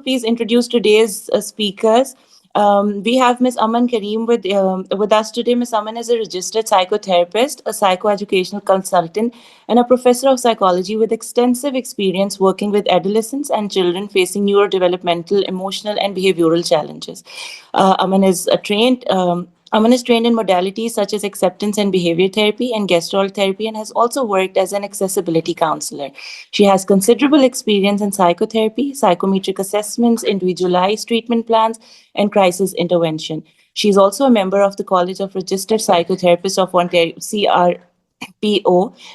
please introduce today's speakers. We have Miss Aman Karim with us today. Miss Aman is a registered psychotherapist, a psychoeducational consultant, and a professor of psychology with extensive experience working with adolescents and children facing neurodevelopmental, emotional, and behavioral challenges. Aman is trained in modalities such as acceptance and behavior therapy and gestalt therapy and has also worked as an accessibility counselor. She has considerable experience in psychotherapy, psychometric assessments, individualized treatment plans, and crisis intervention. She is also a member of the College of Registered Psychotherapists of Ontario, CRPO,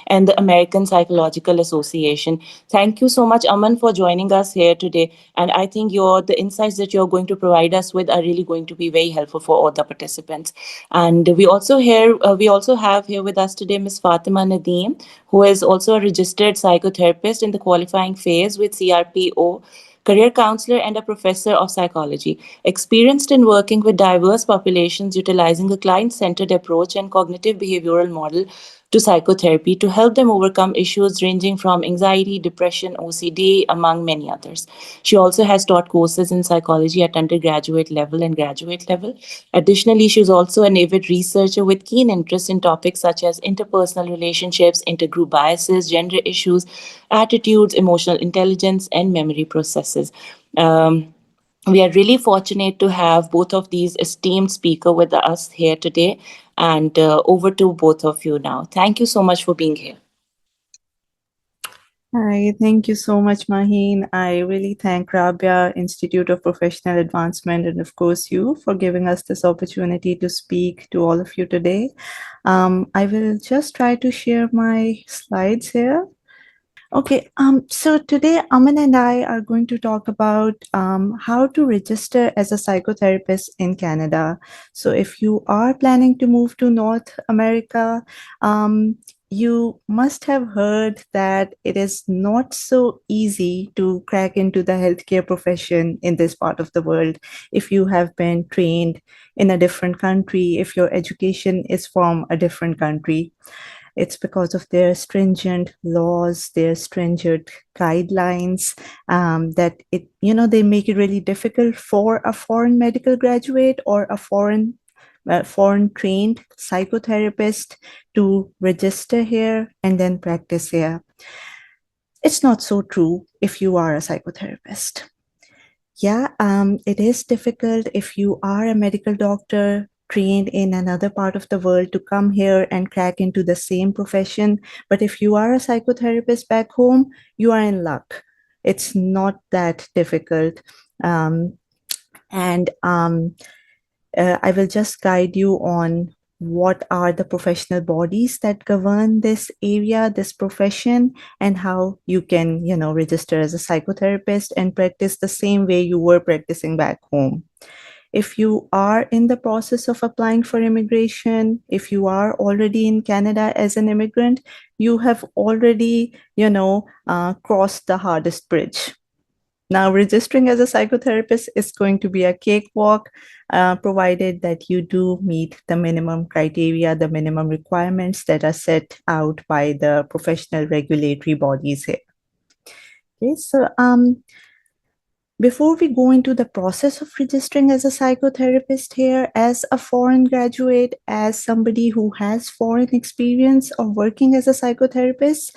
and the American Psychological Association. Thank you so much, Aman, for joining us here today. And I think the insights that you're going to provide us with are really going to be very helpful for all the participants. And we also have here with us today Ms. Fatima Nadeem, who is also a registered psychotherapist in the qualifying phase with CRPO, career counselor, and a professor of psychology, experienced in working with diverse populations utilizing a client centered approach and cognitive behavioral model to psychotherapy to help them overcome issues ranging from anxiety, depression, OCD, among many others. She also has taught courses in psychology at undergraduate level and graduate level. Additionally, she is also an avid researcher with keen interest in topics such as interpersonal relationships, intergroup biases, gender issues, attitudes, emotional intelligence, and memory processes. Um, we are really fortunate to have both of these esteemed speakers with us here today. And over to both of you now. Thank you so much for being here. Hi, thank you so much, Maheen. I really thank Rabia Institute of Professional Advancement and, of course, you for giving us this opportunity to speak to all of you today. I will just try to share my slides here. Okay, so today Aman and I are going to talk about how to register as a psychotherapist in Canada. So if you are planning to move to North America, you must have heard that it is not so easy to crack into the healthcare profession in this part of the world if you have been trained in a different country, if your education is from a different country. It's because of their stringent laws, their stringent guidelines, that they make it really difficult for a foreign medical graduate or a foreign trained psychotherapist to register here and then practice here. It's not so true if you are a psychotherapist. Yeah, it is difficult if you are a medical doctor trained in another part of the world to come here and crack into the same profession. But if you are a psychotherapist back home, you are in luck. It's not that difficult. And I will just guide you on what are the professional bodies that govern this area, this profession, and how you can, register as a psychotherapist and practice the same way you were practicing back home. If you are in the process of applying for immigration, if you are already in Canada as an immigrant, you have already, crossed the hardest bridge. Now, registering as a psychotherapist is going to be a cakewalk, provided that you do meet the minimum criteria, the minimum requirements that are set out by the professional regulatory bodies here. Okay, so before we go into the process of registering as a psychotherapist here, as a foreign graduate, as somebody who has foreign experience of working as a psychotherapist,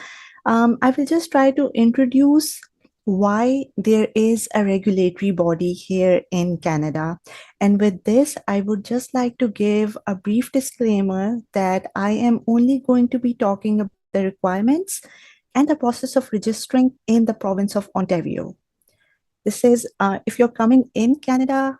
I will just try to introduce why there is a regulatory body here in Canada. And with this, I would just like to give a brief disclaimer that I am only going to be talking about the requirements and the process of registering in the province of Ontario. This is if you're coming in Canada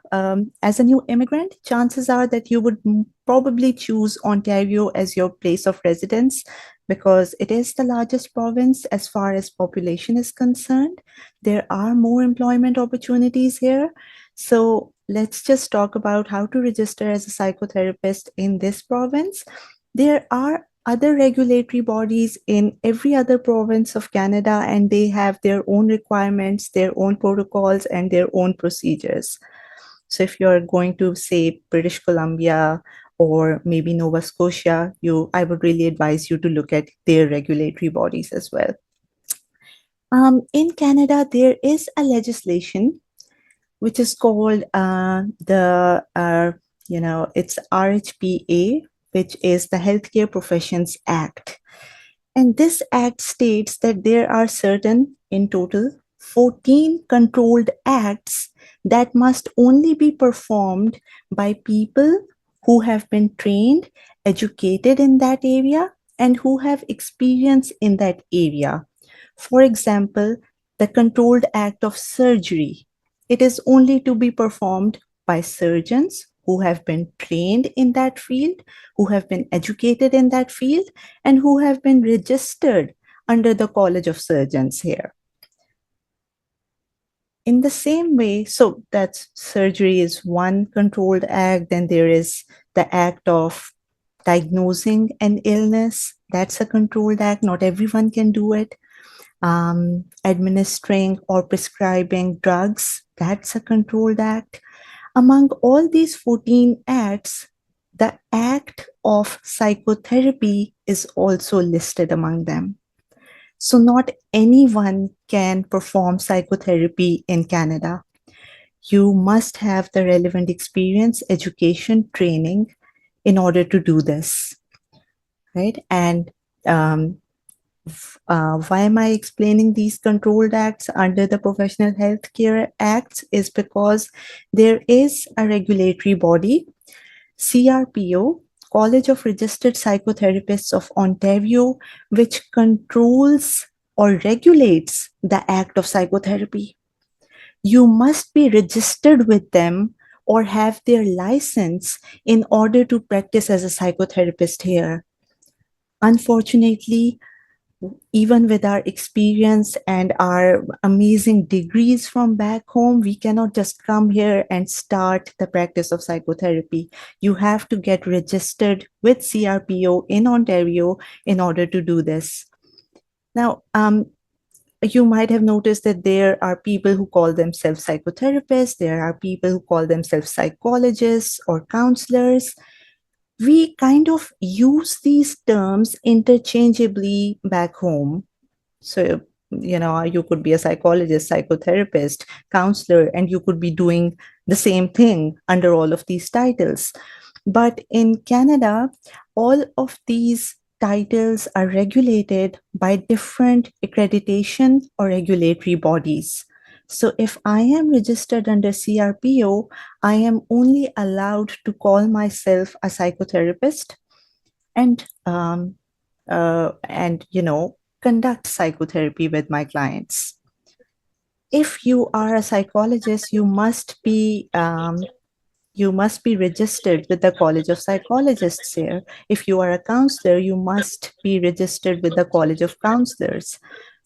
as a new immigrant, chances are that you would probably choose Ontario as your place of residence because it is the largest province as far as population is concerned. There are more employment opportunities here. So let's just talk about how to register as a psychotherapist in this province. There are other regulatory bodies in every other province of Canada, and they have their own requirements, their own protocols, and their own procedures. So if you're going to, say, British Columbia or maybe Nova Scotia, I would really advise you to look at their regulatory bodies as well. In Canada, there is a legislation which is called it's RHPA, which is the Healthcare Professions Act. And this act states that there are certain, in total, 14 controlled acts that must only be performed by people who have been trained, educated in that area, and who have experience in that area. For example, the controlled act of surgery. It is only to be performed by surgeons who have been trained in that field, who have been educated in that field, and who have been registered under the College of Surgeons here. In the same way, so that's surgery is one controlled act, then there is the act of diagnosing an illness. That's a controlled act. Not everyone can do it. Administering or prescribing drugs, that's a controlled act. Among all these 14 acts, the act of psychotherapy is also listed among them. So, not anyone can perform psychotherapy in Canada. You must have the relevant experience, education, training in order to do this, right? And why am I explaining these controlled acts under the Professional Healthcare Acts? Is because there is a regulatory body, CRPO, College of Registered Psychotherapists of Ontario, which controls or regulates the act of psychotherapy. You must be registered with them or have their license in order to practice as a psychotherapist here. Unfortunately, even with our experience and our amazing degrees from back home, we cannot just come here and start the practice of psychotherapy. You have to get registered with CRPO in Ontario in order to do this. Now, you might have noticed that there are people who call themselves psychotherapists, there are people who call themselves psychologists or counselors. We kind of use these terms interchangeably back home. So, you could be a psychologist, psychotherapist, counselor, and you could be doing the same thing under all of these titles. But in Canada, all of these titles are regulated by different accreditation or regulatory bodies. So if I am registered under CRPO, I am only allowed to call myself a psychotherapist and conduct psychotherapy with my clients. If you are a psychologist, you must be registered with the College of Psychologists here. If you are a counselor, you must be registered with the College of Counselors.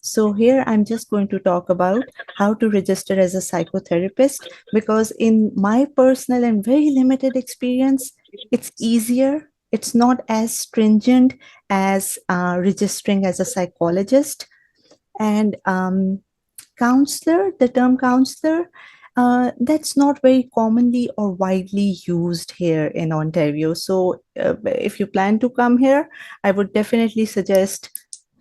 So here I'm just going to talk about how to register as a psychotherapist, because in my personal and very limited experience, it's easier. It's not as stringent as registering as a psychologist. And counselor, the term counselor, that's not very commonly or widely used here in Ontario. So if you plan to come here, I would definitely suggest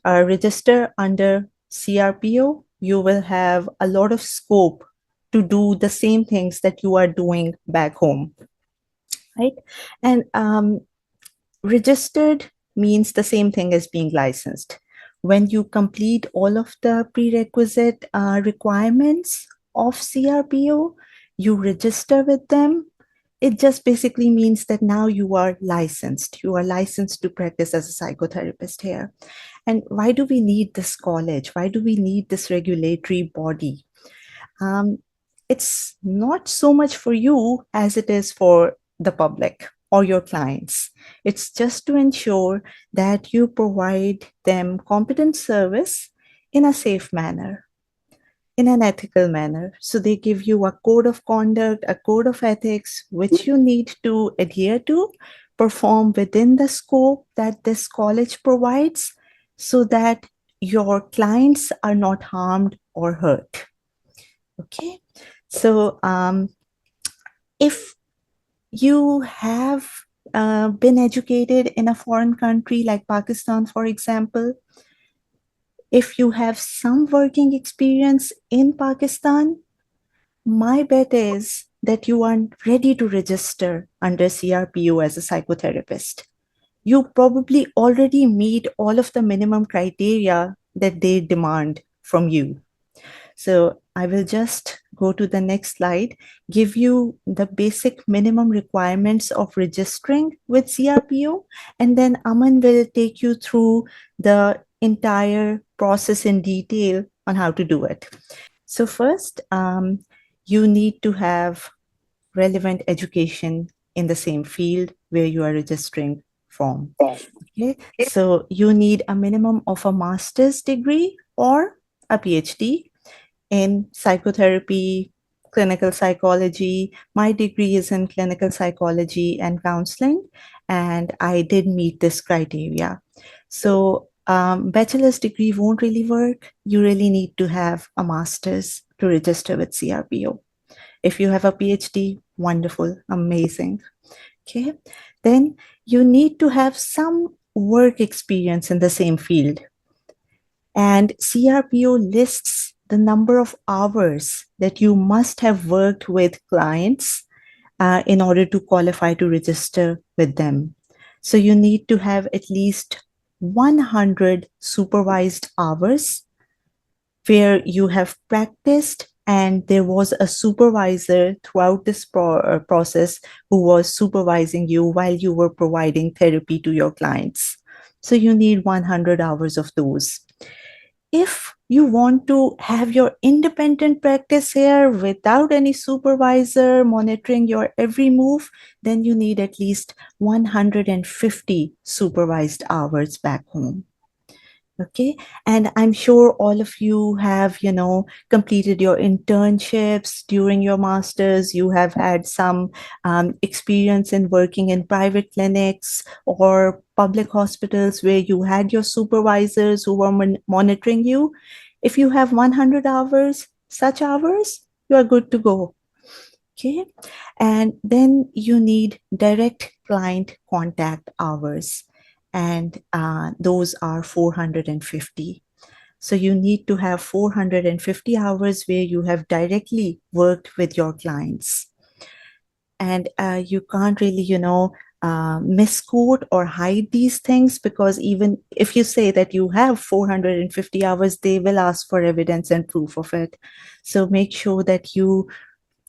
register under CRPO. You will have a lot of scope to do the same things that you are doing back home, right? And registered means the same thing as being licensed. When you complete all of the prerequisite requirements of CRPO, you register with them. It just basically means that now you are licensed. You are licensed to practice as a psychotherapist here. And why do we need this college? Why do we need this regulatory body? It's not so much for you as it is for the public or your clients. It's just to ensure that you provide them competent service in a safe manner, in an ethical manner. So they give you a code of conduct, a code of ethics, which you need to adhere to, perform within the scope that this college provides, so that your clients are not harmed or hurt. Okay. So if you have been educated in a foreign country like Pakistan, for example, if you have some working experience in Pakistan, my bet is that you are ready to register under CRPO as a psychotherapist. You probably already meet all of the minimum criteria that they demand from you. So I will just go to the next slide, give you the basic minimum requirements of registering with CRPO, and then Aman will take you through the entire process in detail on how to do it. So first, you need to have relevant education in the same field where you are registering from. Okay, so you need a minimum of a master's degree or a PhD in psychotherapy, clinical psychology. My degree is in clinical psychology and counseling, and I did meet this criteria. So, bachelor's degree won't really work. You really need to have a master's to register with CRPO. If you have a PhD, wonderful, amazing. Okay, then you need to have some work experience in the same field. And CRPO lists the number of hours that you must have worked with clients in order to qualify to register with them. So you need to have at least 100 supervised hours where you have practiced and there was a supervisor throughout this process who was supervising you while you were providing therapy to your clients. So you need 100 hours of those. If you want to have your independent practice here without any supervisor monitoring your every move, then you need at least 150 supervised hours back home. Okay, and I'm sure all of you have, completed your internships during your masters. You have had some experience in working in private clinics or public hospitals where you had your supervisors who were monitoring you. If you have 100 hours, such hours, you are good to go. Okay, and then you need direct client contact hours, and those are 450. So you need to have 450 hours where you have directly worked with your clients. And you can't really, misquote or hide these things, because even if you say that you have 450 hours, they will ask for evidence and proof of it. So make sure that you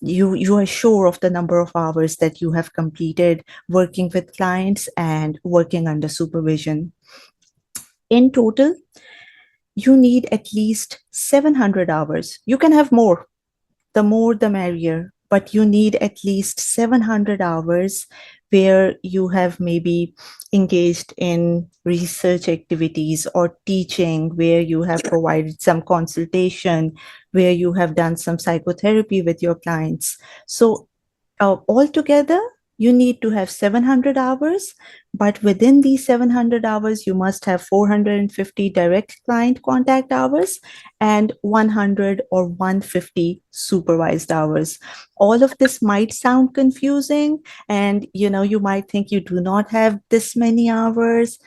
are sure of the number of hours that you have completed working with clients and working under supervision. In total, you need at least 700 hours. You can have more the merrier, but you need at least 700 hours where you have maybe engaged in research activities or teaching, where you have provided some consultation, where you have done some psychotherapy with your clients. So altogether, you need to have 700 hours, but within these 700 hours, you must have 450 direct client contact hours and 100 or 150 supervised hours. All of this might sound confusing, and you might think you do not have this many hours.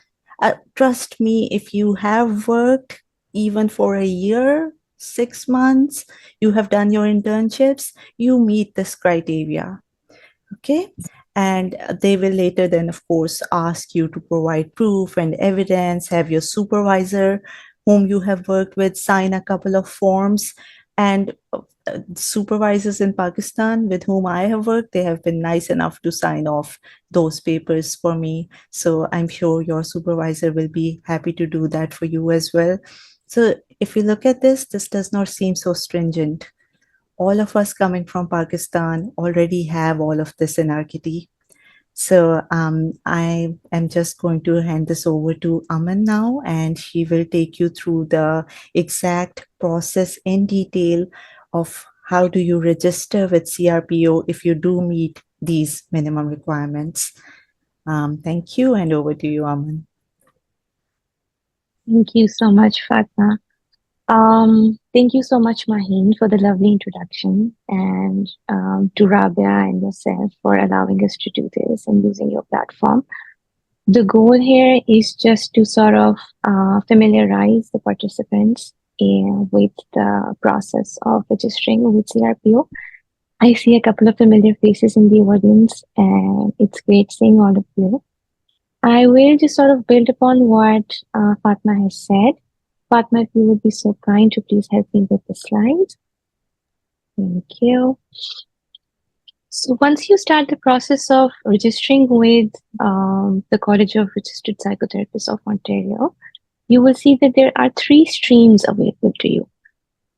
Trust me, if you have worked even for a year, 6 months, you have done your internships, you meet this criteria. Okay, and they will later then of course ask you to provide proof and evidence, have your supervisor whom you have worked with sign a couple of forms. And supervisors in Pakistan with whom I have worked, they have been nice enough to sign off those papers for me, so I'm sure your supervisor will be happy to do that for you as well. So if you look at this does not seem so stringent. All of us coming from Pakistan already have all of this in our kitty. So I am just going to hand this over to Aman now, and she will take you through the exact process in detail of how do you register with CRPO if you do meet these minimum requirements. Thank you, and over to you, Aman. Thank you so much, Fatma. Thank you so much, Maheen, for the lovely introduction, and to Rabia and yourself for allowing us to do this and using your platform. The goal here is just to sort of familiarize the participants with the process of registering with CRPO I see a couple of familiar faces in the audience, and it's great seeing all of you. I will just sort of build upon what Fatma has said. Fatma, if you would be so kind to please help me with the slides. Thank you. So once you start the process of registering with the College of Registered Psychotherapists of Ontario, you will see that there are 3 streams available to you.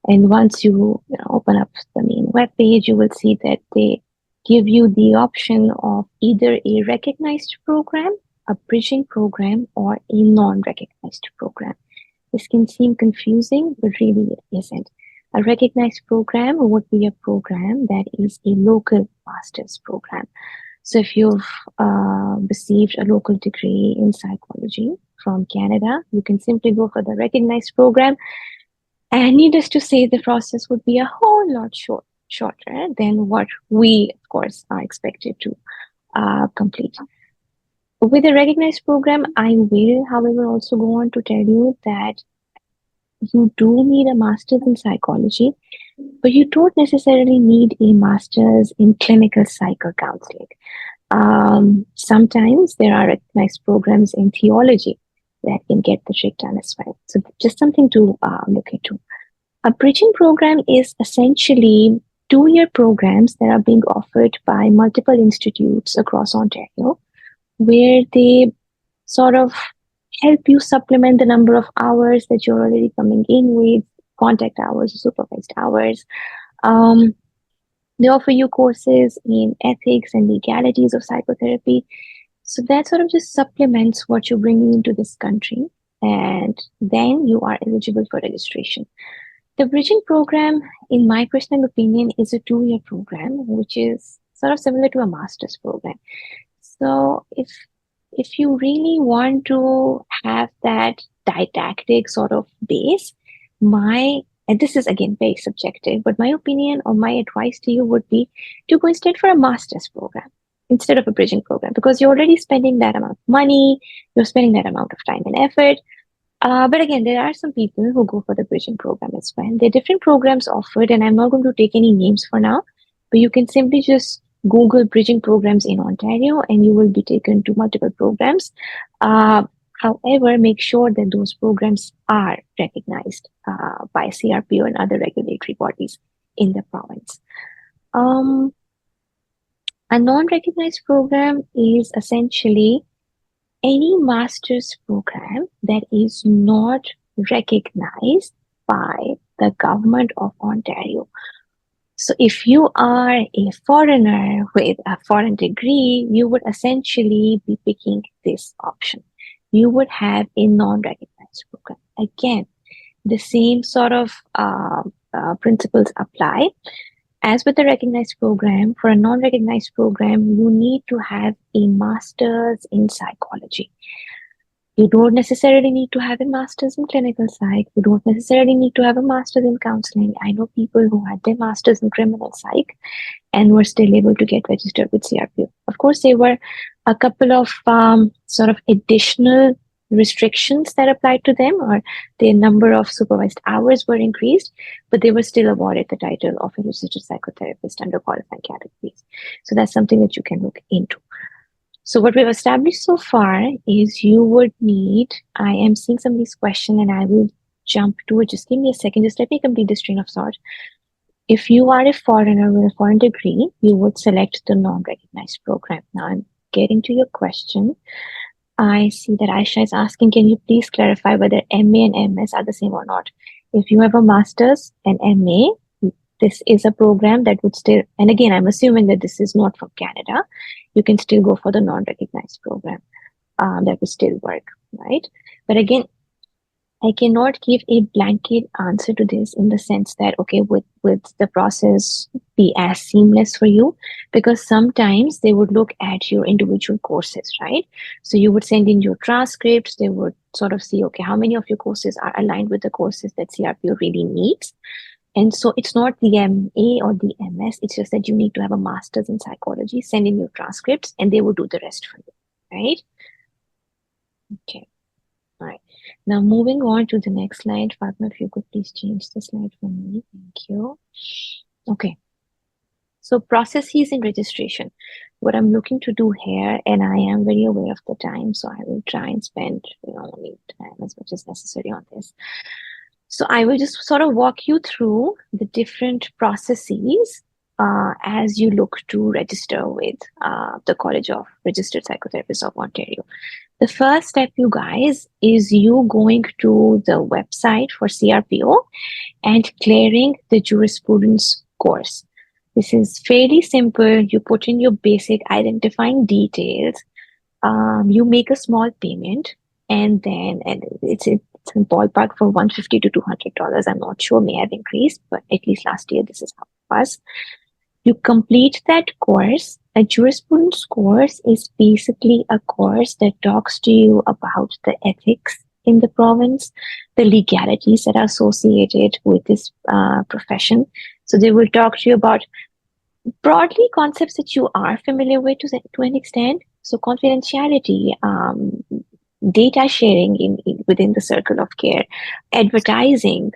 And once you open up the main web page, you will see that they give you the option of either a recognized program, a bridging program, or a non-recognized program. This can seem confusing, but really it isn't. A recognized program would be a program that is a local master's program. So if you've received a local degree in psychology from Canada, you can simply go for the recognized program. And needless to say, the process would be a whole lot shorter than what we, of course, are expected to complete. With a recognized program, I will, however, also go on to tell you that you do need a master's in psychology, but you don't necessarily need a master's in clinical psychocounseling. Sometimes there are recognized programs in theology that can get the trick done as well. So just something to look into. A bridging program is essentially 2-year programs that are being offered by multiple institutes across Ontario, where they sort of help you supplement the number of hours that you're already coming in with, contact hours, supervised hours. They offer you courses in ethics and legalities of psychotherapy. So that sort of just supplements what you're bringing into this country, and then you are eligible for registration. The bridging program, in my personal opinion, is a 2-year program, which is sort of similar to a master's program. So if you really want to have that didactic sort of base, and this is again very subjective, but my opinion or my advice to you would be to go instead for a master's program instead of a bridging program, because you're already spending that amount of money, you're spending that amount of time and effort. But again, there are some people who go for the bridging program as well. There are different programs offered, and I'm not going to take any names for now, but you can simply just Google bridging programs in Ontario and you will be taken to multiple programs. However, make sure that those programs are recognized by CRPO and other regulatory bodies in the province. A non-recognized program is essentially any master's program that is not recognized by the government of Ontario. So if you are a foreigner with a foreign degree, you would essentially be picking this option. You would have a non-recognized program. Again, the same sort of principles apply. As with the recognized program, for a non-recognized program, you need to have a master's in psychology. You don't necessarily need to have a master's in clinical psych. You don't necessarily need to have a master's in counseling. I know people who had their master's in criminal psych and were still able to get registered with CRPO. Of course, there were a couple of sort of additional restrictions that applied to them, or the number of supervised hours were increased, but they were still awarded the title of a registered psychotherapist under qualifying categories. So that's something that you can look into. So what we've established so far is you would need, I am seeing some of these questions and I will jump to it. Just give me a second. Just let me complete the train of thought. If you are a foreigner with a foreign degree, you would select the non-recognized program. Now I'm getting to your question. I see that Aisha is asking, can you please clarify whether MA and MS are the same or not? If you have a master's and MA, this is a program that would still, and again, I'm assuming that this is not from Canada, you can still go for the non-recognized program. That would still work, right? But again, I cannot give a blanket answer to this in the sense that, okay, would the process be as seamless for you? Because sometimes they would look at your individual courses, right? So you would send in your transcripts, they would sort of see, okay, how many of your courses are aligned with the courses that CRPO really needs? And so it's not the MA or the MS, it's just that you need to have a master's in psychology, send in your transcripts, and they will do the rest for you, right? Okay. All right. Now moving on to the next slide. Fatma, if you could please change the slide for me. Thank you. Okay. So processes in registration. What I'm looking to do here, and I am very aware of the time, so I will try and spend only time as much as necessary on this. So I will just sort of walk you through the different processes as you look to register with the College of Registered Psychotherapists of Ontario. The first step, you guys, is you going to the website for CRPO and clearing the jurisprudence course. This is fairly simple. You put in your basic identifying details. You make a small payment, and then it's a ballpark for $150 to $200. I'm not sure, may have increased, but at least last year this is how it was. You complete that course. A jurisprudence course is basically a course that talks to you about the ethics in the province, the legalities that are associated with this profession. So they will talk to you about broadly concepts that you are familiar with to an extent. So confidentiality, data sharing within the circle of care, advertising,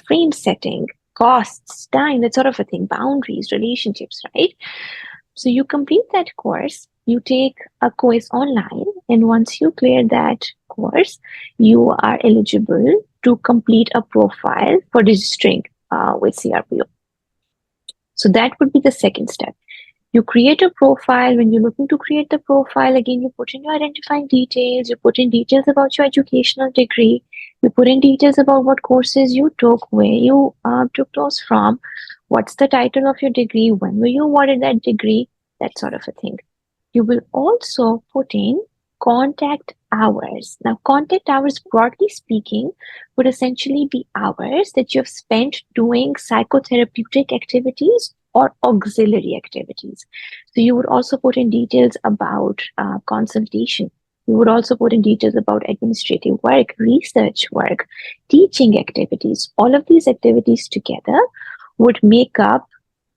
frame setting, costs, time, that sort of a thing, boundaries, relationships, right? So you complete that course, you take a quiz online, and once you clear that course, you are eligible to complete a profile for registering with CRPO. So that would be the second step. You create a profile. When you're looking to create the profile, again, you put in your identifying details, you put in details about your educational degree, you put in details about what courses you took, where you took those from, what's the title of your degree, when were you awarded that degree, that sort of a thing. You will also put in contact hours. Now, contact hours, broadly speaking, would essentially be hours that you have spent doing psychotherapeutic activities or auxiliary activities. So you would also put in details about consultation. You would also put in details about administrative work, research work, teaching activities. All of these activities together would make up,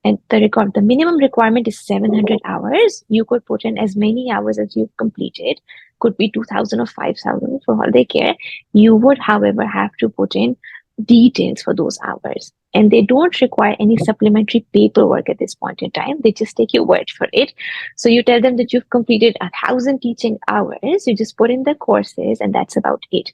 and the minimum requirement is 700 hours. You could put in as many hours as you've completed, could be 2,000 or 5,000 for all they care. You would, however, have to put in details for those hours. And they don't require any supplementary paperwork at this point in time. They just take your word for it. So you tell them that you've completed 1,000 teaching hours. You just put in the courses, and that's about it.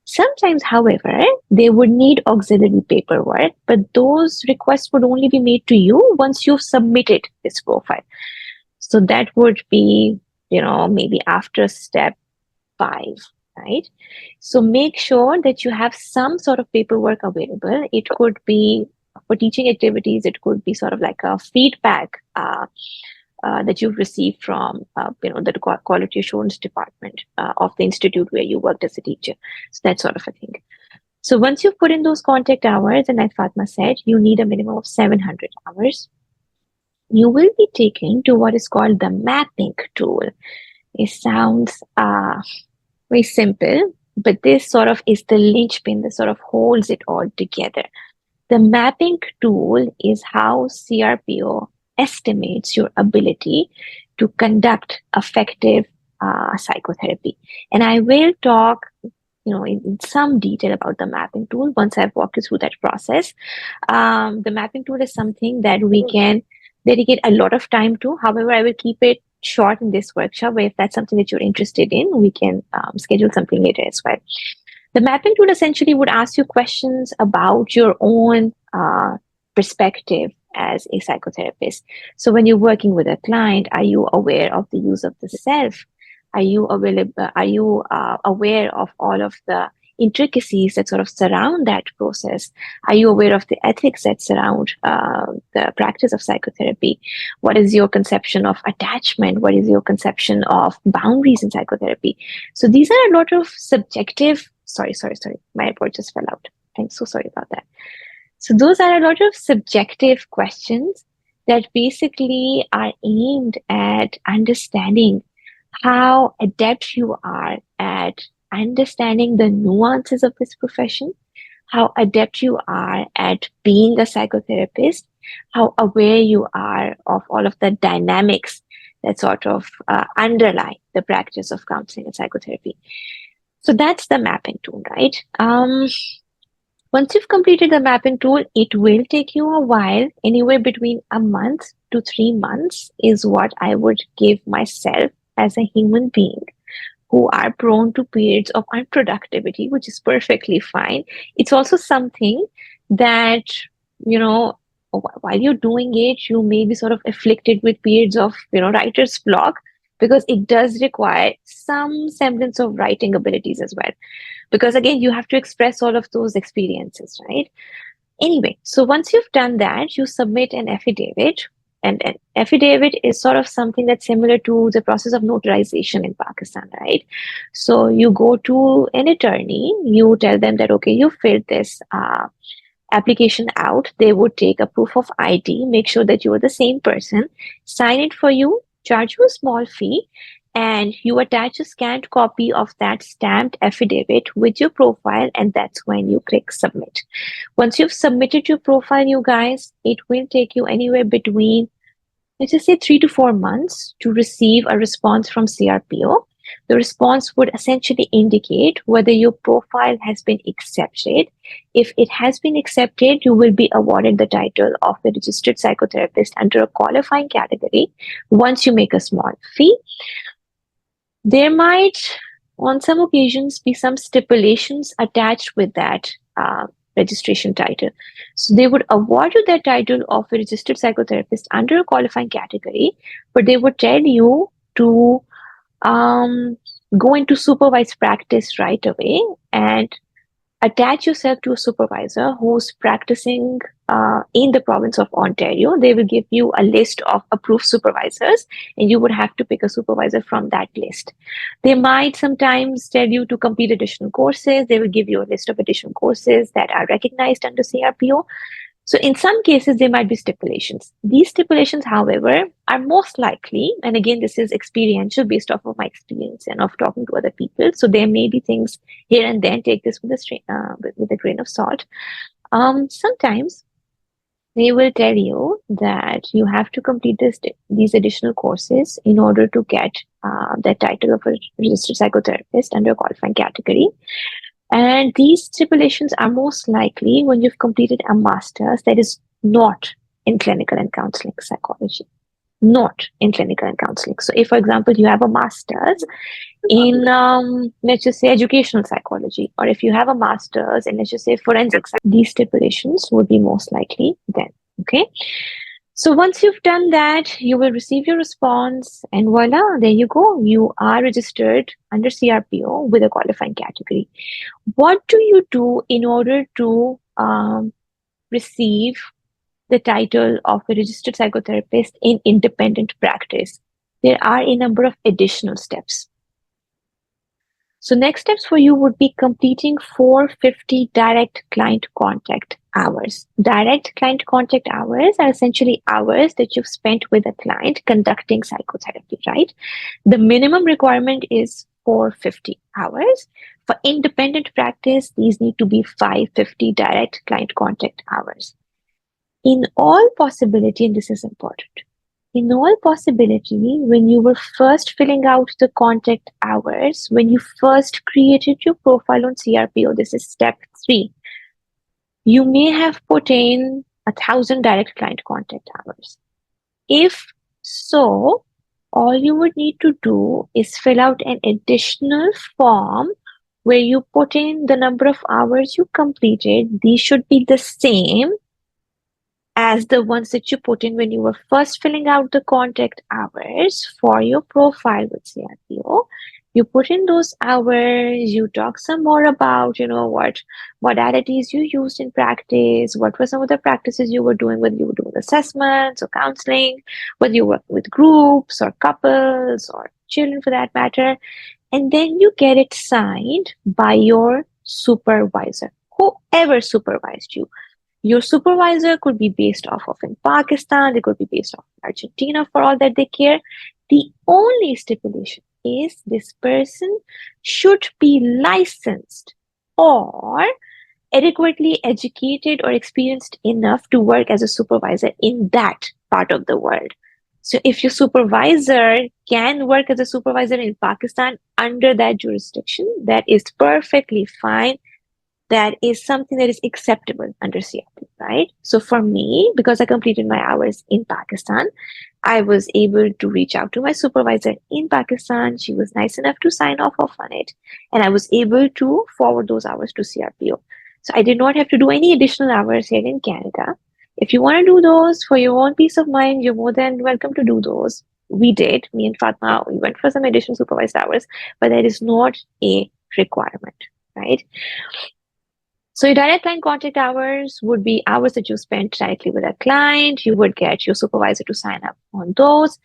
Sometimes, however, they would need auxiliary paperwork, but those requests would only be made to you once you've submitted this profile. So that would be, maybe after step 5, right? So make sure that you have some sort of paperwork available. It could be for teaching activities, it could be sort of like a feedback that you've received from the quality assurance department of the institute where you worked as a teacher. So that sort of a thing. So once you've put in those contact hours, and as Fatma said, you need a minimum of 700 hours, you will be taken to what is called the mapping tool. It sounds very simple, but this sort of is the linchpin that sort of holds it all together. The mapping tool is how CRPO estimates your ability to conduct effective psychotherapy. And I will talk, in some detail about the mapping tool once I've walked you through that process. The mapping tool is something that we can dedicate a lot of time to. However, I will keep it short in this workshop, where if that's something that you're interested in, we can schedule something later as well. The mapping tool essentially would ask you questions about your own perspective as a psychotherapist. So when you're working with a client, are you aware of the use of the self? Are you aware of all of the intricacies that sort of surround that process? Are you aware of the ethics that surround the practice of psychotherapy? What is your conception of attachment? What is your conception of boundaries in psychotherapy? So these are a lot of subjective, sorry. My report just fell out. I'm so sorry about that. So those are a lot of subjective questions that basically are aimed at understanding how adept you are at understanding the nuances of this profession, how adept you are at being a psychotherapist, how aware you are of all of the dynamics that sort of underlie the practice of counseling and psychotherapy. So that's the mapping tool, right? Once you've completed the mapping tool, it will take you a while, anywhere between a month to 3 months is what I would give myself as a human being who are prone to periods of unproductivity, which is perfectly fine. It's also something that, you know, while you're doing it, you may be sort of afflicted with periods of, writer's block, because it does require some semblance of writing abilities as well. Because again, you have to express all of those experiences, right? Anyway, so once you've done that, you submit an affidavit. And an affidavit is sort of something that's similar to the process of notarization in Pakistan, right? So you go to an attorney, you tell them that, okay, you filled this application out. They would take a proof of ID, make sure that you are the same person, sign it for you, charge you a small fee, and you attach a scanned copy of that stamped affidavit with your profile, and that's when you click submit. Once you've submitted your profile, you guys, it will take you anywhere between, let's just say, 3 to 4 months to receive a response from CRPO. The response would essentially indicate whether your profile has been accepted. If it has been accepted, you will be awarded the title of a registered psychotherapist under a qualifying category once you make a small fee. There might, on some occasions, be some stipulations attached with that registration title. So they would award you that title of a registered psychotherapist under a qualifying category, but they would tell you to go into supervised practice right away and attach yourself to a supervisor who's practicing in the province of Ontario. They will give you a list of approved supervisors, and you would have to pick a supervisor from that list. They might sometimes tell you to complete additional courses. They will give you a list of additional courses that are recognized under CRPO. So in some cases, there might be stipulations. These stipulations, however, are most likely, and again, this is experiential based off of my experience and of talking to other people. So there may be things here and then, take this with a grain of salt. Sometimes they will tell you that you have to complete these additional courses in order to get the title of a registered psychotherapist under a qualifying category. And these stipulations are most likely when you've completed a master's that is not in clinical and counseling psychology. Not in clinical and counseling. So if, for example, you have a master's in, let's just say, educational psychology, or if you have a master's in, let's just say, forensic psychology, these stipulations would be most likely then, okay? So once you've done that, you will receive your response, and voila, there you go. You are registered under CRPO with a qualifying category. What do you do in order to receive the title of a registered psychotherapist in independent practice? There are a number of additional steps. So next steps for you would be completing 450 direct client contact hours. Direct client contact hours are essentially hours that you've spent with a client conducting psychotherapy, right? The minimum requirement is 450 hours. For independent practice, these need to be 550 direct client contact hours. In all possibility, and this is important, in all possibility, when you were first filling out the contact hours, when you first created your profile on CRPO, this is step 3, you may have put in 1,000 direct client contact hours. If so, all you would need to do is fill out an additional form where you put in the number of hours you completed. These should be the same as the ones that you put in when you were first filling out the contact hours for your profile with CRPO. You put in those hours, you talk some more about, what modalities you used in practice, what were some of the practices you were doing, whether you were doing assessments or counseling, whether you work with groups or couples or children for that matter. And then you get it signed by your supervisor, whoever supervised you. Your supervisor could be based off of in Pakistan, they could be based off in Argentina for all that they care. The only stipulation is this person should be licensed or adequately educated or experienced enough to work as a supervisor in that part of the world. So if your supervisor can work as a supervisor in Pakistan under that jurisdiction, that is perfectly fine. that is something that is acceptable under CRP, right? So for me, because I completed my hours in Pakistan, I was able to reach out to my supervisor in Pakistan. She was nice enough to sign off on it, and I was able to forward those hours to CRPO. So I did not have to do any additional hours here in Canada. If you want to do those for your own peace of mind, you're more than welcome to do those. We did, me and Fatma, we went for some additional supervised hours, but that is not a requirement, right? So your direct client contact hours would be hours that you spent directly with a client. You would get your supervisor to sign up on those.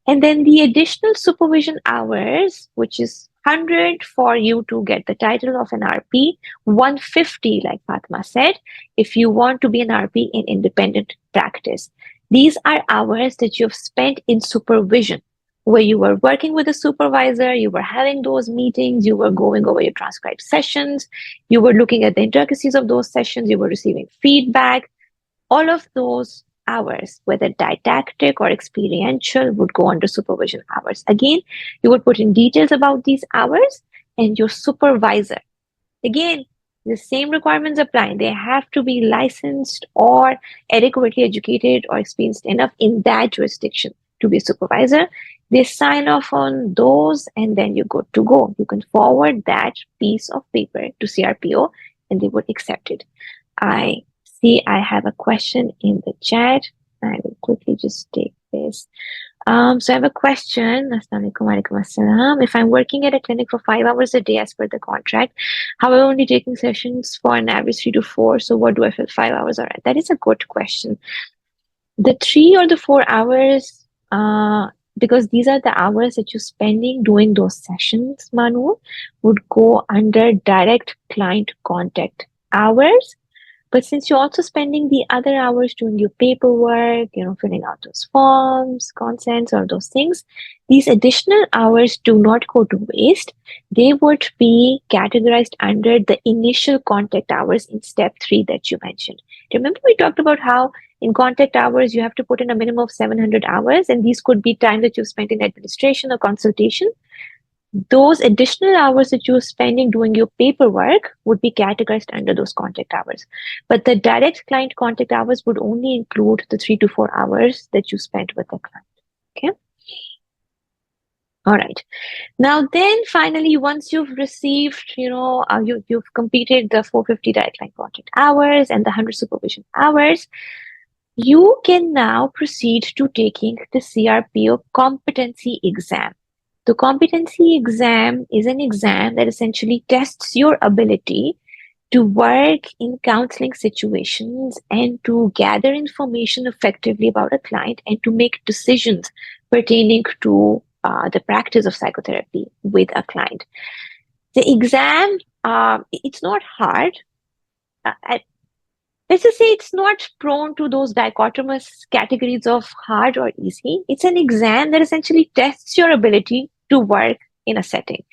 And then the additional supervision hours, which is 100 for you to get the title of an RP, 150, like Fatma said, if you want to be an RP in independent practice. These are hours that you've spent in supervision, where you were working with a supervisor, you were having those meetings, you were going over your transcribed sessions, you were looking at the intricacies of those sessions, you were receiving feedback. All of those hours, whether didactic or experiential, would go under supervision hours. Again, you would put in details about these hours, and your supervisor, again, the same requirements apply. They have to be licensed or adequately educated or experienced enough in that jurisdiction to be a supervisor. They sign off on those, and then you're good to go. You can forward that piece of paper to CRPO, and they would accept it. I see I have a question in the chat. I will quickly just take this. So I have a question. Assalamu alaikum, walaikum assalam. If I'm working at a clinic for 5 hours a day as per the contract, however, only taking sessions for an average 3 to 4, so what do I feel 5 hours are at? That is a good question. The 3 or the 4 hours, because these are the hours that you're spending doing those sessions, Manu, would go under direct client contact hours. But since you're also spending the other hours doing your paperwork, filling out those forms, consents, or those things, these additional hours do not go to waste. They would be categorized under the initial contact hours in step 3 that you mentioned. Remember we talked about how in contact hours, you have to put in a minimum of 700 hours, and these could be time that you've spent in administration or consultation. Those additional hours that you're spending doing your paperwork would be categorized under those contact hours. But the direct client contact hours would only include the 3 to 4 hours that you spent with the client. Okay. All right. Now, then finally, once you've received, you've completed the 450 direct client contact hours and the 100 supervision hours, you can now proceed to taking the CRPO competency exam. The competency exam is an exam that essentially tests your ability to work in counseling situations and to gather information effectively about a client and to make decisions pertaining to the practice of psychotherapy with a client. The exam, it's not hard. Let's just say it's not prone to those dichotomous categories of hard or easy. It's an exam that essentially tests your ability to work in a setting.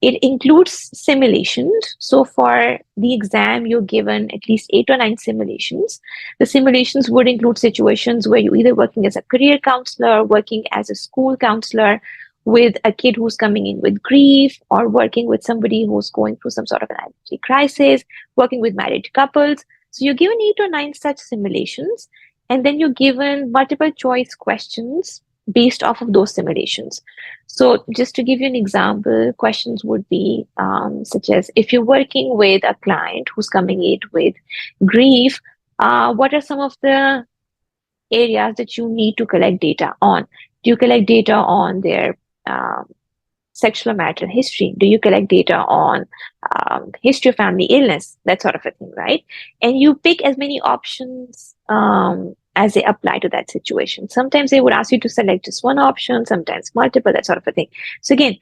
It includes simulations. So for the exam, you're given at least 8 or 9 simulations. The simulations would include situations where you're either working as a career counselor, working as a school counselor with a kid who's coming in with grief, or working with somebody who's going through some sort of an identity crisis, working with married couples. So you're given 8 or 9 such simulations, and then you're given multiple choice questions based off of those simulations. So just to give you an example, questions would be such as, if you're working with a client who's coming in with grief, what are some of the areas that you need to collect data on? Do you collect data on their sexual or marital history? Do you collect data on history of family illness? That sort of a thing, right? And you pick as many options as they apply to that situation. Sometimes they would ask you to select just one option, sometimes multiple, that sort of a thing. So again,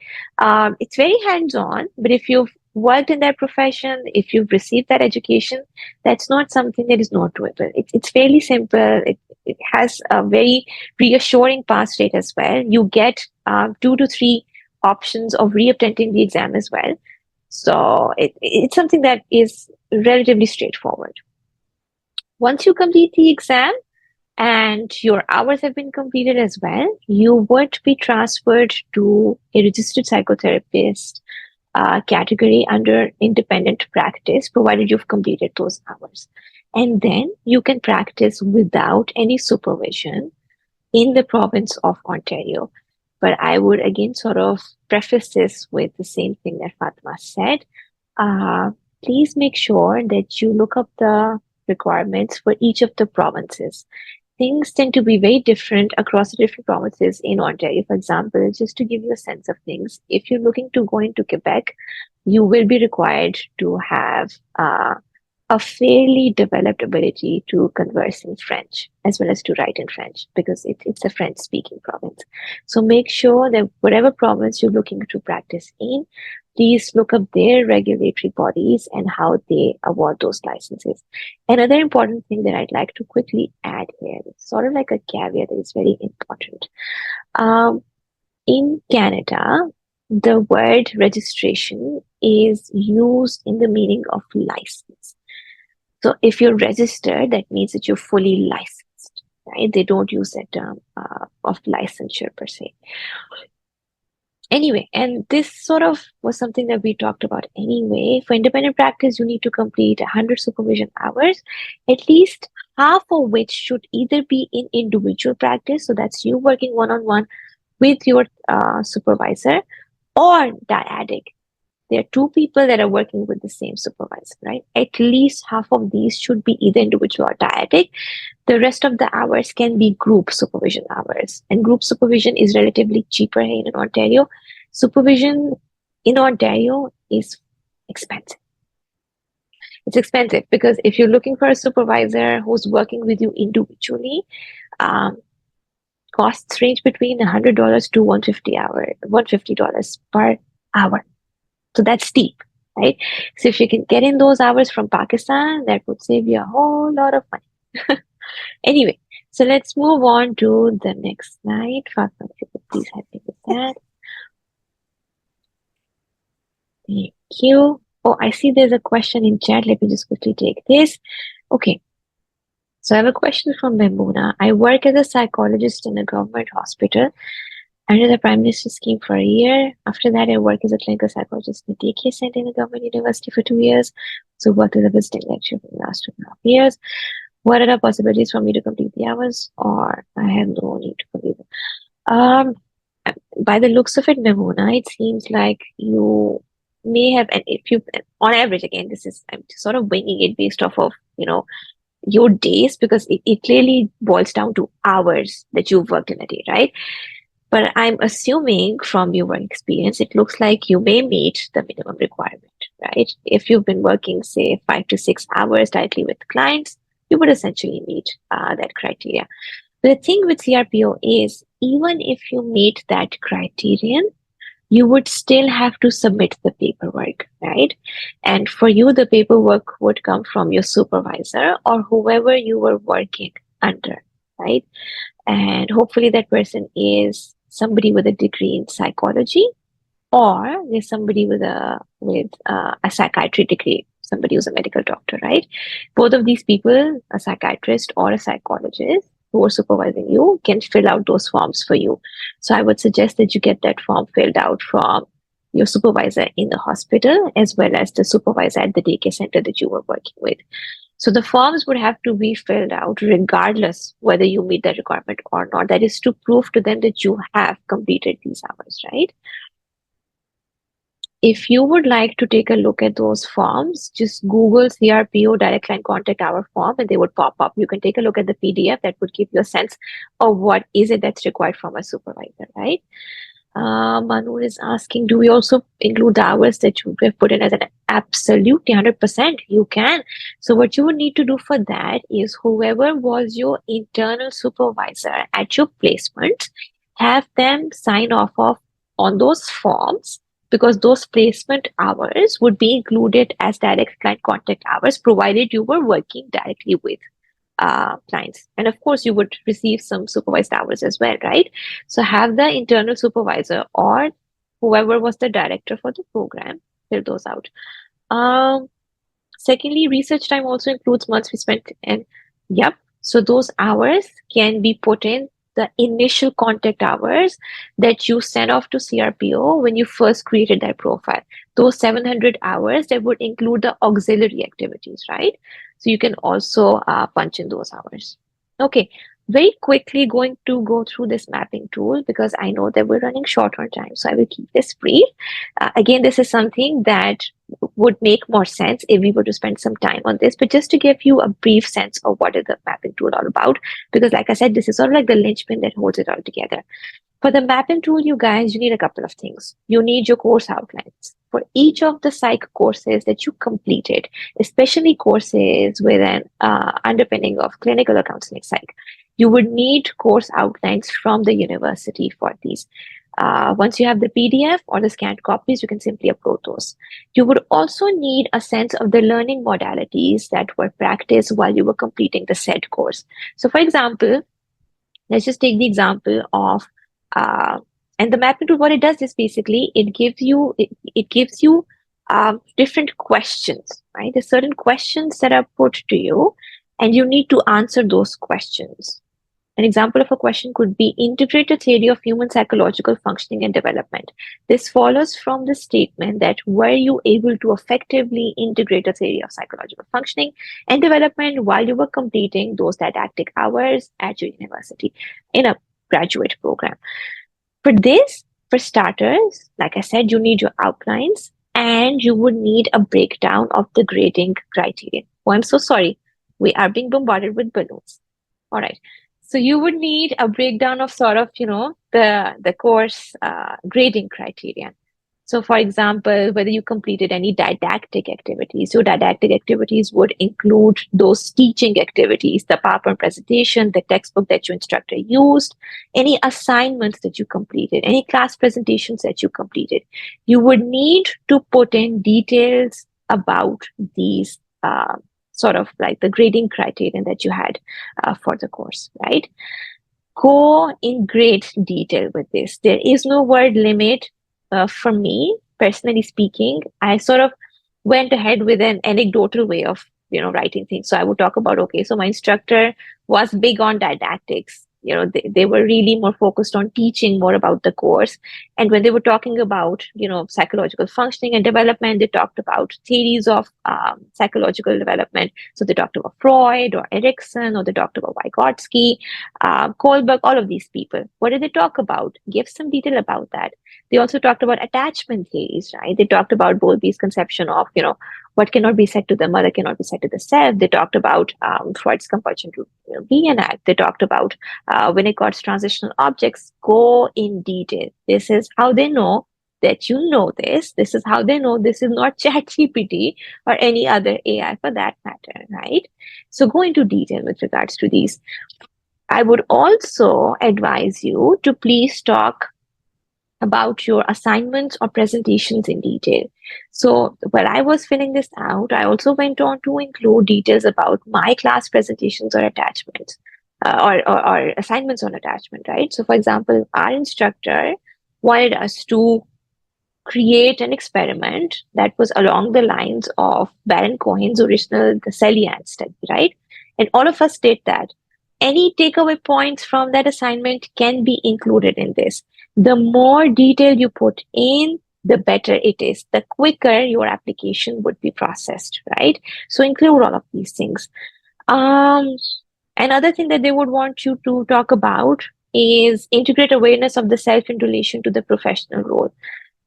it's very hands-on, but if you've worked in that profession, if you've received that education, that's not something that is not doable. It's fairly simple. It has a very reassuring pass rate as well. You get 2 to 3 options of reattempting the exam as well. So it's something that is relatively straightforward. Once you complete the exam and your hours have been completed as well, you would be transferred to a registered psychotherapist category under independent practice, provided you've completed those hours. And then you can practice without any supervision in the province of Ontario. But I would again sort of preface this with the same thing that Fatma said. Uh, Please make sure that you look up the requirements for each of the provinces. Things tend to be very different across the different provinces in Ontario. For example, just to give you a sense of things, if you're looking to go into Quebec, you will be required to have a fairly developed ability to converse in French as well as to write in French because it's a French speaking province. So make sure that whatever province you're looking to practice in, please look up their regulatory bodies and how they award those licenses. Another important thing that I'd like to quickly add here, it's sort of like a caveat that is very important. In Canada, the word registration is used in the meaning of license. So if you're registered, that means that you're fully licensed, right? They don't use that term of licensure per se. Anyway, and this sort of was something that we talked about anyway. For independent practice, you need to complete 100 supervision hours, at least half of which should either be in individual practice, so that's you working one-on-one with your supervisor, or dyadic. There are two people that are working with the same supervisor, right? At least half of these should be either individual or dyadic. The rest of the hours can be group supervision hours. And group supervision is relatively cheaper here in Ontario. Supervision in Ontario is expensive. It's expensive because if you're looking for a supervisor who's working with you individually, costs range between $100 to $150 per hour. So that's steep, right? So if you can get in those hours from Pakistan, that would save you a whole lot of money. Anyway, so let's move on to the next slide. Fatma, if you could please help me with that. Thank you. Oh, I see there's a question in chat. Let me just quickly take this. Okay. So I have a question from Memuna. I work as a psychologist in a government hospital under the Prime Minister scheme for a year. After that, I work as a clinical psychologist in a daycare center in a government university for 2 years. So worked as a visiting lecturer for the last 2.5 years. What are the possibilities for me to complete the hours, or I have no need to complete them? By the looks of it, Memuna, it seems like you may have, and if you, on average, again, this is, I'm sort of winging it based off of, your days, because it clearly boils down to hours that you've worked in a day, right? But I'm assuming from your work experience, it looks like you may meet the minimum requirement, right? If you've been working, say, 5 to 6 hours directly with clients, you would essentially meet that criteria. The thing with CRPO is, even if you meet that criterion, you would still have to submit the paperwork, right? And for you, the paperwork would come from your supervisor or whoever you were working under, right? And hopefully that person is somebody with a degree in psychology, or there's somebody with a psychiatry degree, somebody who's a medical doctor, right? Both of these people, a psychiatrist or a psychologist who are supervising you, can fill out those forms for you. So I would suggest that you get that form filled out from your supervisor in the hospital as well as the supervisor at the daycare center that you were working with. So the forms would have to be filled out regardless whether you meet that requirement or not. That is to prove to them that you have completed these hours, right? If you would like to take a look at those forms, just Google CRPO direct client contact hour form and they would pop up. You can take a look at the PDF that would give you a sense of what is it that's required from a supervisor, right? Manu is asking, do we also include the hours that you have put in as an absolutely 100%? You can. So what you would need to do for that is whoever was your internal supervisor at your placement, have them sign off on those forms, because those placement hours would be included as direct client contact hours, provided you were working directly with clients. And of course, you would receive some supervised hours as well, right? So have the internal supervisor or whoever was the director for the program fill those out. Secondly, research time also includes months we spent in. Yep. So those hours can be put in the initial contact hours that you sent off to CRPO when you first created that profile. Those 700 hours that would include the auxiliary activities, right? So you can also punch in those hours. Okay, very quickly going to go through this mapping tool because I know that we're running short on time, so I will keep this brief. Again, this is something that would make more sense if we were to spend some time on this, but just to give you a brief sense of what is the mapping tool all about, because like I said, this is sort of like the linchpin that holds it all together. For the mapping tool, you guys, you need a couple of things. You need your course outlines for each of the psych courses that you completed, especially courses with an underpinning of clinical or counseling psych. You would need course outlines from the university for these. Once you have the PDF or the scanned copies, you can simply upload those. You would also need a sense of the learning modalities that were practiced while you were completing the said course. So for example, let's just take the example of and the mapping tool, what it does is basically it gives you different questions, right? There's certain questions that are put to you, and you need to answer those questions. An example of a question could be integrate a theory of human psychological functioning and development. This follows from the statement that were you able to effectively integrate a theory of psychological functioning and development while you were completing those didactic hours at your university in a graduate program. For this, for starters, like I said, you need your outlines and you would need a breakdown of the grading criterion. Oh, I'm so sorry. We are being bombarded with balloons. All right. So you would need a breakdown of sort of, the course grading criterion. So for example, whether you completed any didactic activities, your didactic activities would include those teaching activities, the PowerPoint presentation, the textbook that your instructor used, any assignments that you completed, any class presentations that you completed. You would need to put in details about these sort of like the grading criterion that you had for the course, right? Go in great detail with this. There is no word limit. For me, personally speaking, I sort of went ahead with an anecdotal way of, writing things. So I would talk about, okay, so my instructor was big on didactics. They were really more focused on teaching more about the course. And when they were talking about, psychological functioning and development, they talked about theories of psychological development. So they talked about Freud or Erikson, or they talked about Vygotsky, Kohlberg, all of these people. What did they talk about? Give some detail about that. They also talked about attachment theories, right? They talked about Bowlby's conception of, what cannot be said to the mother cannot be said to the self. They talked about Freud's compulsion to reenact. They talked about Winnicott's transitional objects. Go in detail. This is how they know that you know this. This is how they know this is not ChatGPT or any other AI for that matter, right? So go into detail with regards to these. I would also advise you to please talk about your assignments or presentations in detail. So while I was filling this out, I also went on to include details about my class presentations or attachments or assignments on attachment, right? So for example, our instructor wanted us to create an experiment that was along the lines of Baron Cohen's original The Celian study, right? And all of us did that. Any takeaway points from that assignment can be included in this. The more detail you put in, the better it is. The quicker your application would be processed, right? So include all of these things. Another thing that they would want you to talk about is integrate awareness of the self in relation to the professional role.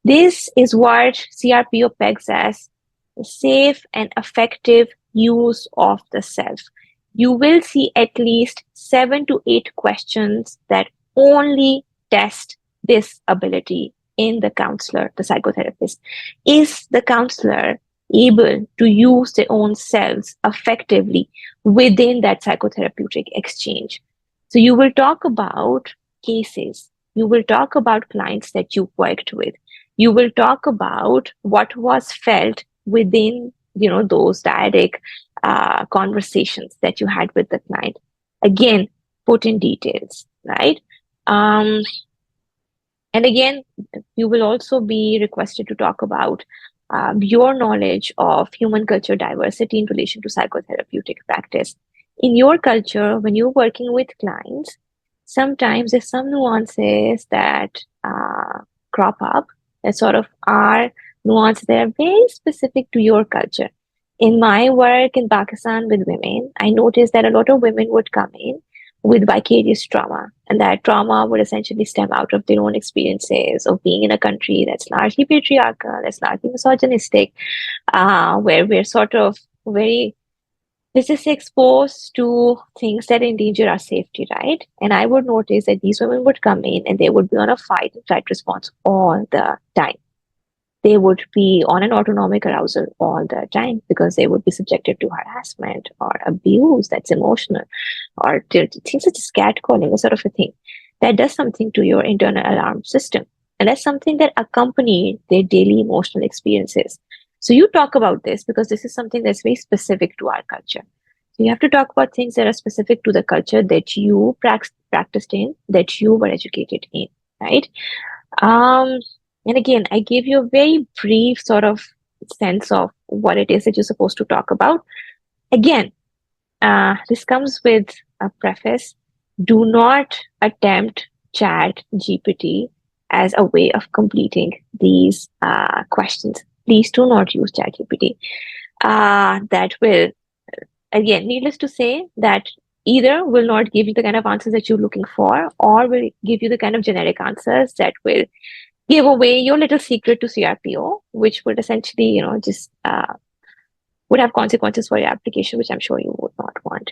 This is what CRPO pegs as the safe and effective use of the self. You will see at least 7 to 8 questions that only test this ability in the counselor, the psychotherapist. Is the counselor able to use their own selves effectively within that psychotherapeutic exchange? So you will talk about cases. You will talk about clients that you worked with. You will talk about what was felt within, those dyadic conversations that you had with the client. Again, put in details, right? And again, you will also be requested to talk about your knowledge of human culture diversity in relation to psychotherapeutic practice. In your culture, when you're working with clients, sometimes there's some nuances that crop up that sort of are nuances that are very specific to your culture. In my work in Pakistan with women, I noticed that a lot of women would come in with vicarious trauma, and that trauma would essentially stem out of their own experiences of being in a country that's largely patriarchal, that's largely misogynistic, where we're sort of very this is exposed to things that endanger our safety, right? And I would notice that these women would come in and they would be on a fight and flight response all the time. They would be on an autonomic arousal all the time because they would be subjected to harassment or abuse that's emotional or things such as catcalling, a sort of a thing that does something to your internal alarm system. And that's something that accompanied their daily emotional experiences. So you talk about this because this is something that's very specific to our culture. So you have to talk about things that are specific to the culture that you practiced in, that you were educated in, right? Um, and again, I gave you a very brief sort of sense of what it is that you're supposed to talk about. Again, this comes with a preface. Do not attempt Chat GPT as a way of completing these questions. Please do not use Chat GPT. That will, again, needless to say, that either will not give you the kind of answers that you're looking for, or will give you the kind of generic answers that will give away your little secret to CRPO, which would essentially, just would have consequences for your application, which I'm sure you would not want.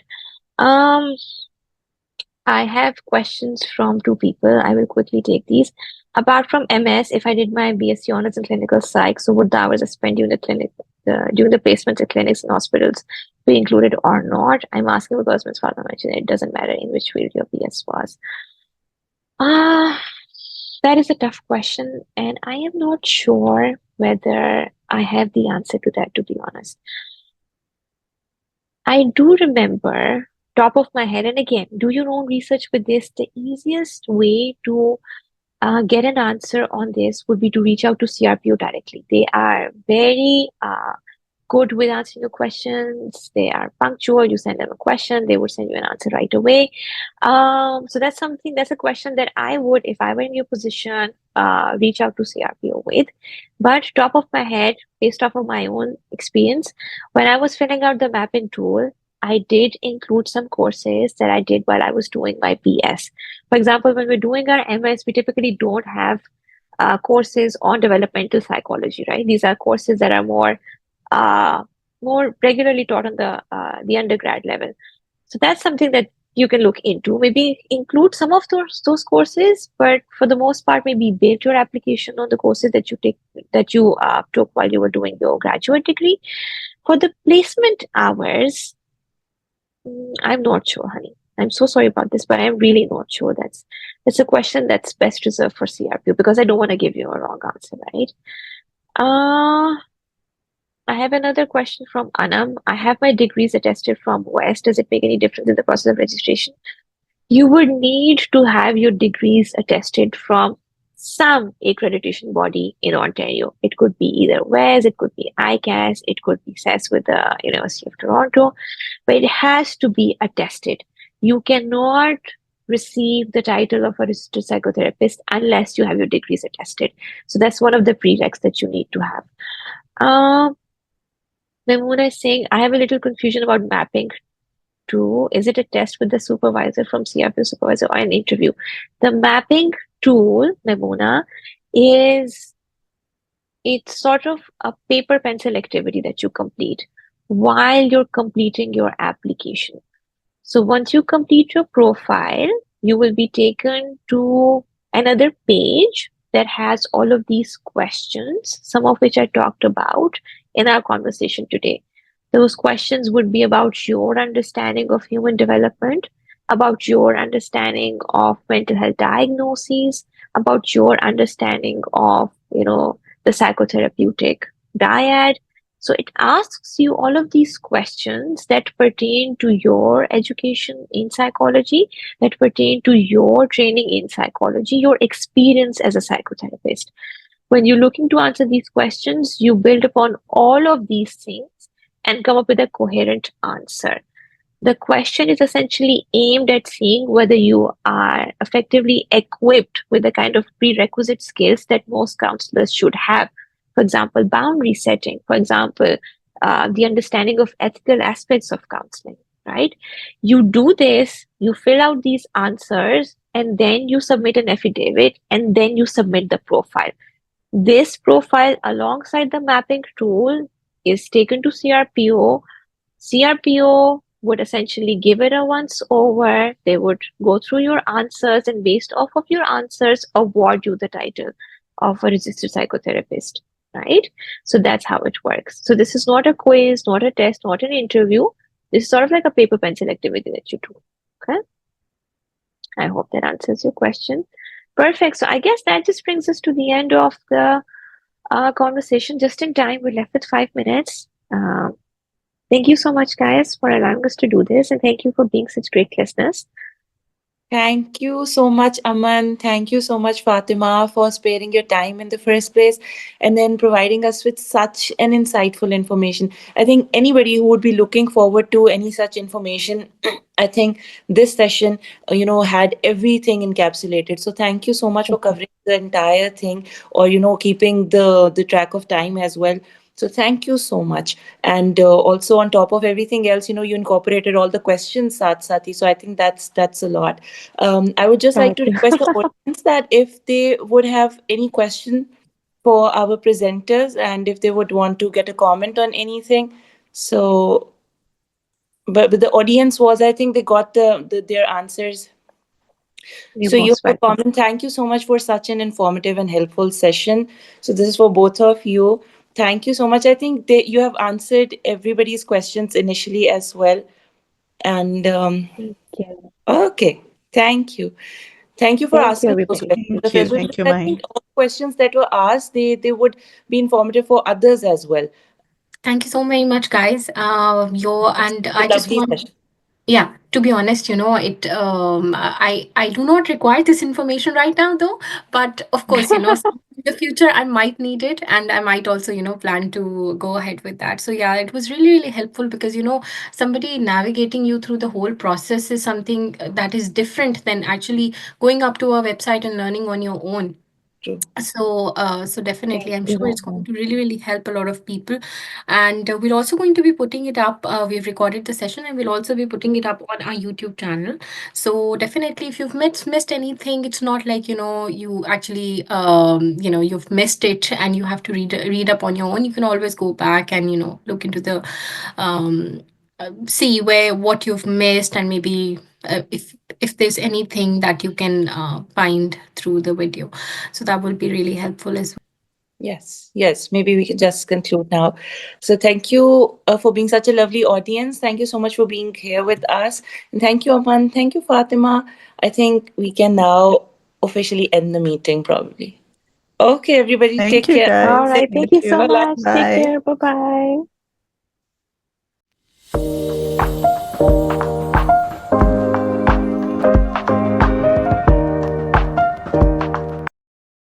I have questions from two people. I will quickly take these. Apart from MS, if I did my BSc honors in clinical psych, so would the hours I spent during the clinic, during the placements at clinics and hospitals be included or not? I'm asking because Ms. Fatma mentioned it doesn't matter in which field your BS was. That is a tough question, and I am not sure whether I have the answer to that, to be honest. I do remember, top of my head, and again, do your own research with this. The easiest way to get an answer on this would be to reach out to CRPO directly. They are very good with answering your questions. They are punctual. You send them a question, they will send you an answer right away. So that's a question that I would, if I were in your position, reach out to CRPO with. But top of my head, based off of my own experience, when I was filling out the mapping tool, I did include some courses that I did while I was doing my BS. For example, when we're doing our MS, we typically don't have courses on developmental psychology, right? These are courses that are more regularly taught on the undergrad level. So that's something that you can look into. Maybe include some of those courses, but for the most part, maybe build your application on the courses that you took while you were doing your graduate degree. For the placement hours, I'm not sure, honey. I'm so sorry about this, but I'm really not sure. That's a question that's best reserved for CRPO because I don't want to give you a wrong answer, right? I have another question from Anam. I have my degrees attested from West. Does it make any difference in the process of registration? You would need to have your degrees attested from some accreditation body in Ontario. It could be either WES, it could be ICAS, it could be CES with the University of Toronto, but it has to be attested. You cannot receive the title of a registered psychotherapist unless you have your degrees attested. So that's one of the prereqs that you need to have. Memuna is saying, I have a little confusion about mapping tool. Is it a test with the supervisor from CRPO supervisor or an interview? The mapping tool, Memuna, it's sort of a paper pencil activity that you complete while you're completing your application. So once you complete your profile, you will be taken to another page that has all of these questions, some of which I talked about in our conversation today. Those questions would be about your understanding of human development, about your understanding of mental health diagnoses, about your understanding of, the psychotherapeutic dyad. So it asks you all of these questions that pertain to your education in psychology, that pertain to your training in psychology, your experience as a psychotherapist. When you're looking to answer these questions, you build upon all of these things and come up with a coherent answer. The question is essentially aimed at seeing whether you are effectively equipped with the kind of prerequisite skills that most counselors should have. For example, boundary setting, for example, the understanding of ethical aspects of counseling, right? You do this, you fill out these answers, and then you submit an affidavit, and then you submit the profile. This profile, alongside the mapping tool, is taken to CRPO. CRPO would essentially give it a once over. They would go through your answers, and based off of your answers, award you the title of a registered psychotherapist, right? So that's how it works. So this is not a quiz, not a test, not an interview. This is sort of like a paper pencil activity that you do. Okay. I hope that answers your question. Perfect. So I guess that just brings us to the end of the conversation just in time. We're left with 5 minutes. Thank you so much, guys, for allowing us to do this, and thank you for being such great listeners. Thank you so much, Aman. Thank you so much, Fatima, for sparing your time in the first place and then providing us with such an insightful information. I think anybody who would be looking forward to any such information, I think this session, had everything encapsulated. So thank you so much for covering the entire thing, or keeping the track of time as well. So thank you so much. And also on top of everything else, you incorporated all the questions, Sati. So I think that's a lot. I would just like Thank to you. request the audience that if they would have any question for our presenters, and if they would want to get a comment on anything. So, but the audience was, I think they got their answers. You're So you most have a welcome. comment. Thank you so much for such an informative and helpful session. So this is for both of you. Thank you so much. I think you have answered everybody's questions initially as well. And Thank you. okay, thank you. Thank you for Thank you, asking those everybody. questions Thank of you. as well, Thank because you, I think Mahi. all the questions that were asked, they would be informative for others as well. Thank you so very much, guys. It's And a I just lovely want, session. yeah, to be honest, I do not require this information right now, though. But of course, in the future I might need it, and I might also, plan to go ahead with that. So yeah, it was really, really helpful because somebody navigating you through the whole process is something that is different than actually going up to a website and learning on your own. True. So definitely, Thank I'm you, sure it's going Radha. to really, really help a lot of people. And we're also going to be putting it up. We've recorded the session, and we'll also be putting it up on our YouTube channel. So definitely, if you've missed anything, it's not like you actually you've missed it and you have to read up on your own. You can always go back and look into the um, see where what you've missed, and maybe if there's anything that you can find through the video, so that will be really helpful as well. Yes, yes. Maybe we can just conclude now. So thank you for being such a lovely audience. Thank you so much for being here with us. And thank you, Aman. Thank you, Fatima. I think we can now officially end the meeting probably. Okay, everybody, Thank take you, care. All guys. right. Thank Thank you so you. much. Take Bye. care. Bye bye.